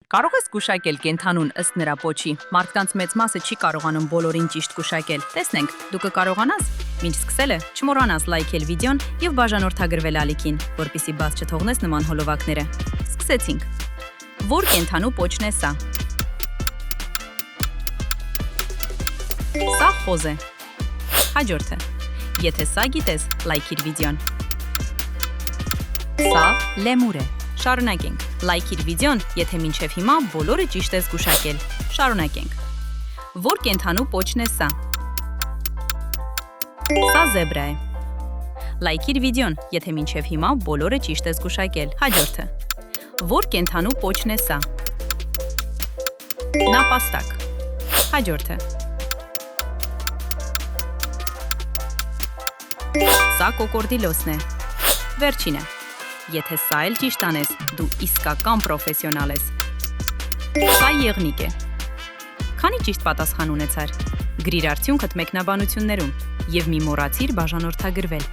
Կարող ես գուշակել կենդանուն ըստ նրա պոչի։ Մարդկանց մեծ մասը չի կարողանում բոլորին ճիշտ գուշակել։ Տեսնենք, դու կկարողանաս։ Մինչ սկսելը, չմոռանաս լայքել վիդեոն եւ բաժանորդագրվել ալիքին, որպեսզի բաց չթողնես նման հոլովակները։ Սկսեցինք։ Որ կենդանու պոչն է սա։ Սա խոզ է։ Հաջորդը։ Եթե սա գիտես, լայքիր վիդեոն։ Սա լեմուր է։ Շարունակենք։ Լայքիր վիդեոն, եթե մինչև հիմա բոլորը ճիշտ ես գուշակել։ Շարունակենք։ Որ կենդանու պոչն է սա։ Սա զեբրա է։ Լայքիր վիդեոն, եթե մինչև հիմա բոլորը ճիշտ ես գուշակել։ Հաջորդը։ Որ կենդանու պոչն է սա։ Նապաստակ։ Հաջորդը։ Սա կոկորդիլոսն է։ Վերջինը։ Եթե սա էլ ճիշտ անես, դու իսկական պրոֆեսիոնալ ես։ Սա եղնիկ է։ Քանի ճիշտ պատասխան ունեցար։ Գրիր արդյունքդ մեկնաբանություններում և մի մոռացիր բաժանորդագրվել։